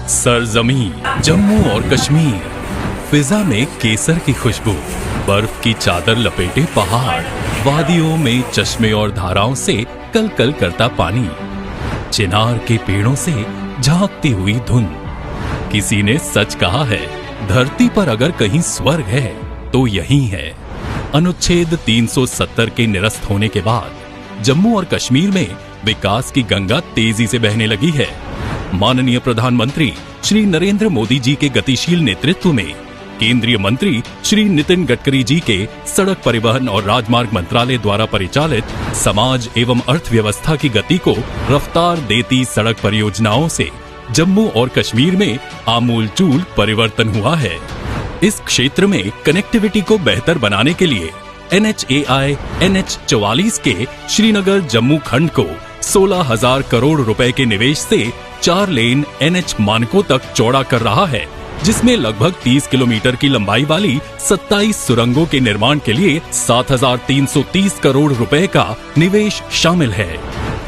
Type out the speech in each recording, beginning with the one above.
सरजमीं जम्मू और कश्मीर, फिजा में केसर की खुशबू, बर्फ की चादर लपेटे पहाड़, वादियों में चश्मे और धाराओं से कल कल करता पानी, चिनार के पेड़ों से झांकती हुई धुन। किसी ने सच कहा है, धरती पर अगर कहीं स्वर्ग है तो यही है। अनुच्छेद 370 के निरस्त होने के बाद जम्मू और कश्मीर में विकास की गंगा तेजी से बहने लगी है। माननीय प्रधानमंत्री श्री नरेंद्र मोदी जी के गतिशील नेतृत्व में केंद्रीय मंत्री श्री नितिन गडकरी जी के सड़क परिवहन और राजमार्ग मंत्रालय द्वारा परिचालित समाज एवं अर्थव्यवस्था की गति को रफ्तार देती सड़क परियोजनाओं से जम्मू और कश्मीर में आमूलचूल परिवर्तन हुआ है। इस क्षेत्र में कनेक्टिविटी को बेहतर बनाने के लिए NHAI NH44 के श्रीनगर जम्मू खंड को 16,000 करोड़ रुपए के निवेश से 4 लेन NH मानकों तक चौड़ा कर रहा है, जिसमें लगभग 30 किलोमीटर की लंबाई वाली 27 सुरंगों के निर्माण के लिए 7,330 करोड़ रुपए का निवेश शामिल है।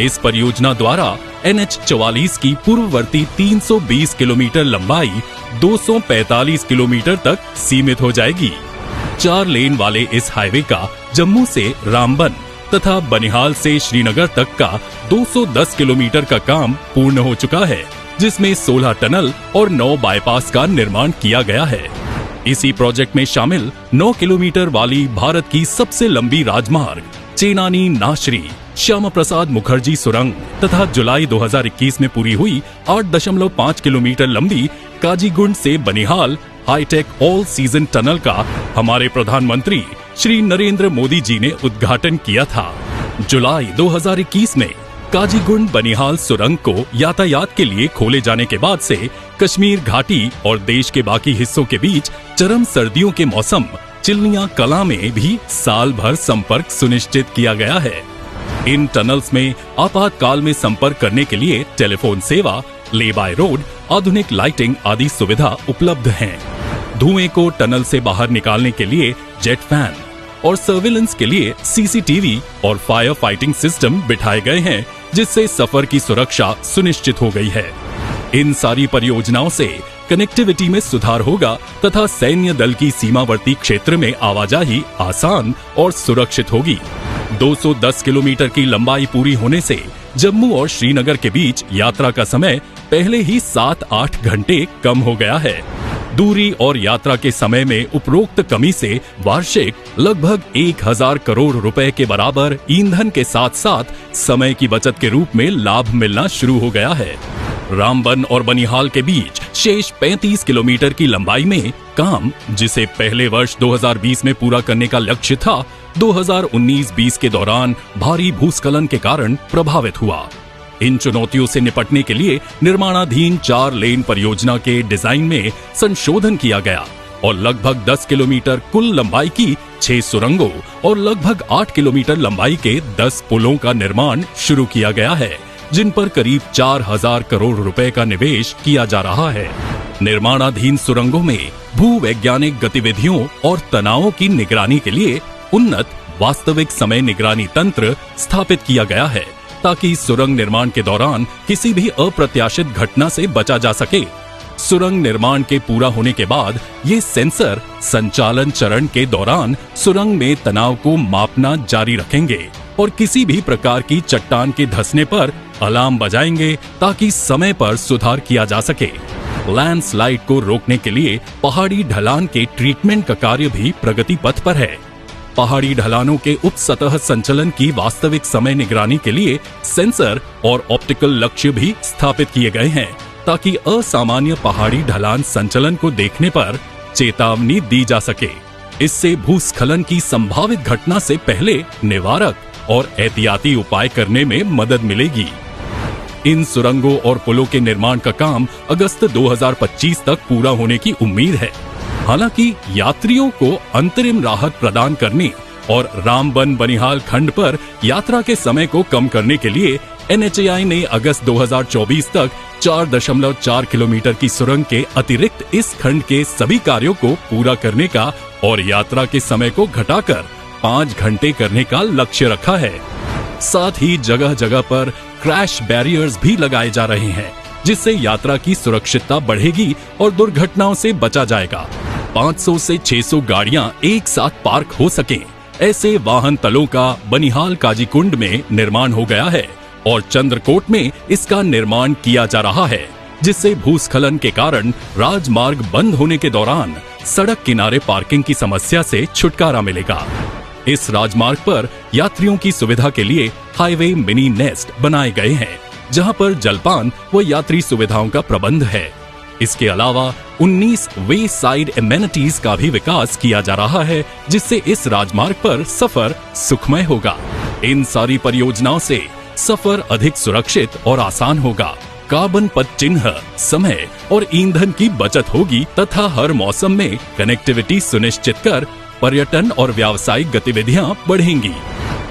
इस परियोजना द्वारा NH44 की पूर्ववर्ती 320 किलोमीटर लंबाई 245 किलोमीटर तक सीमित हो जाएगी। 4 लेन वाले इस हाईवे का जम्मू से रामबन तथा बनिहाल से श्रीनगर तक का 210 किलोमीटर का काम पूर्ण हो चुका है, जिसमें 16 टनल और 9 बाईपास का निर्माण किया गया है। इसी प्रोजेक्ट में शामिल 9 किलोमीटर वाली भारत की सबसे लंबी राजमार्ग चेनानी नाशरी श्यामा प्रसाद मुखर्जी सुरंग तथा जुलाई 2021 में पूरी हुई 8.5 किलोमीटर लंबी काजीगुंड से Banihal hi tech all season tunnel का हमारे प्रधानमंत्री श्री नरेंद्र मोदी जी ने उद्घाटन किया था। जुलाई 2021 में काजीगुंड बनिहाल सुरंग को यातायात के लिए खोले जाने के बाद से कश्मीर घाटी और देश के बाकी हिस्सों के बीच चरम सर्दियों के मौसम चिल्निया कला में भी साल भर संपर्क सुनिश्चित किया गया है। इन टनल्स में आपातकाल में संपर्क करने के लिए टेलीफोन सेवा, ले बाय रोड, आधुनिक लाइटिंग आदि सुविधा उपलब्ध हैं। धुएं को टनल से बाहर निकालने के लिए जेट फैन और सर्विलेंस के लिए CCTV और फायर फाइटिंग सिस्टम बिठाए गए हैं, जिससे सफर की सुरक्षा सुनिश्चित हो गई है। इन सारी परियोजनाओं से कनेक्टिविटी में सुधार होगा तथा सैन्य दल की सीमावर्ती क्षेत्र में आवाजाही आसान और सुरक्षित होगी। 210 किलोमीटर की लंबाई पूरी होने से जम्मू और श्रीनगर के बीच यात्रा का समय पहले ही 7-8 घंटे कम हो गया है। दूरी और यात्रा के समय में उपरोक्त कमी से वार्षिक लगभग 1,000 करोड़ रुपए के बराबर ईंधन के साथ साथ समय की बचत के रूप में लाभ मिलना शुरू हो गया है। रामबन और बनिहाल के बीच शेष 35 किलोमीटर की लंबाई में काम, जिसे पहले वर्ष 2020 में पूरा करने का लक्ष्य था, 2019-20 के दौरान भारी भूस्खलन के कारण प्रभावित हुआ। इन चुनौतियों से निपटने के लिए निर्माणाधीन 4 लेन परियोजना के डिजाइन में संशोधन किया गया और लगभग 10 किलोमीटर कुल लंबाई की 6 सुरंगों और लगभग 8 किलोमीटर लंबाई के 10 पुलों का निर्माण शुरू किया गया है, जिन पर करीब 4,000 करोड़ रुपए का निवेश किया जा रहा है। निर्माणाधीन सुरंगों में भूवैज्ञानिक गतिविधियों और तनावों की निगरानी के लिए उन्नत वास्तविक समय निगरानी तंत्र स्थापित किया गया है, ताकि सुरंग निर्माण के दौरान किसी भी अप्रत्याशित घटना से बचा जा सके। सुरंग निर्माण के पूरा होने के बाद ये सेंसर संचालन चरण के दौरान सुरंग में तनाव को मापना जारी रखेंगे और किसी भी प्रकार की चट्टान के धंसने पर अलार्म बजाएंगे, ताकि समय पर सुधार किया जा सके। लैंडस्लाइड को रोकने के लिए पहाड़ी ढलान के ट्रीटमेंट का कार्य भी प्रगति पथ पर है। पहाड़ी ढलानों के उप सतह संचलन की वास्तविक समय निगरानी के लिए सेंसर और ऑप्टिकल लक्ष्य भी स्थापित किए गए हैं, ताकि असामान्य पहाड़ी ढलान संचलन को देखने पर चेतावनी दी जा सके। इससे भूस्खलन की संभावित घटना से पहले निवारक और एहतियाती उपाय करने में मदद मिलेगी। इन सुरंगों और पुलों के निर्माण का काम अगस्त 2025 तक पूरा होने की उम्मीद है। हालांकि यात्रियों को अंतरिम राहत प्रदान करने और रामबन बनिहाल खंड पर यात्रा के समय को कम करने के लिए NHAI ने अगस्त 2024 तक 4.4 किलोमीटर की सुरंग के अतिरिक्त इस खंड के सभी कार्यों को पूरा करने का और यात्रा के समय को घटाकर 5 घंटे करने का लक्ष्य रखा है। साथ ही जगह जगह पर क्रैश बैरियर्स भी लगाए जा रहे हैं, जिससे यात्रा की सुरक्षितता बढ़ेगी और दुर्घटनाओं से बचा जाएगा। 500 से 600 गाड़ियां एक साथ पार्क हो सकें, ऐसे वाहन तलों का बनिहाल काजीकुंड में निर्माण हो गया है और चंद्रकोट में इसका निर्माण किया जा रहा है, जिससे भूस्खलन के कारण राजमार्ग बंद होने के दौरान सड़क किनारे पार्किंग की समस्या से छुटकारा मिलेगा। इस राजमार्ग पर यात्रियों की सुविधा के लिए हाईवे मिनी नेस्ट बनाए गए हैं, जहां पर जलपान व यात्री सुविधाओं का प्रबंध है। इसके अलावा 19 वे साइड एमेनिटीज का भी विकास किया जा रहा है, जिससे इस राजमार्ग पर सफर सुखमय होगा। इन सारी परियोजनाओं से सफर अधिक सुरक्षित और आसान होगा। कार्बन पथ चिन्ह, समय और ईंधन की बचत होगी तथा हर मौसम में कनेक्टिविटी सुनिश्चित कर पर्यटन और व्यावसायिक गतिविधियां बढ़ेंगी।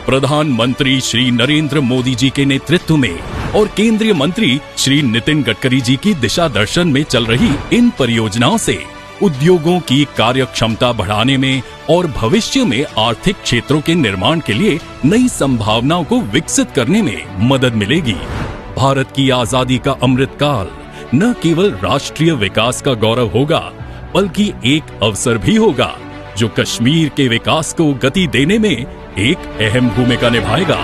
प्रधानमंत्री श्री नरेंद्र मोदी जी के नेतृत्व में और केंद्रीय मंत्री श्री नितिन गडकरी जी की दिशा दर्शन में चल रही इन परियोजनाओं से उद्योगों की कार्य क्षमता बढ़ाने में और भविष्य में आर्थिक क्षेत्रों के निर्माण के लिए नई संभावनाओं को विकसित करने में मदद मिलेगी। भारत की आजादी का अमृत काल न केवल राष्ट्रीय विकास का गौरव होगा, बल्कि एक अवसर भी होगा जो कश्मीर के विकास को गति देने में एक अहम भूमिका निभाएगा।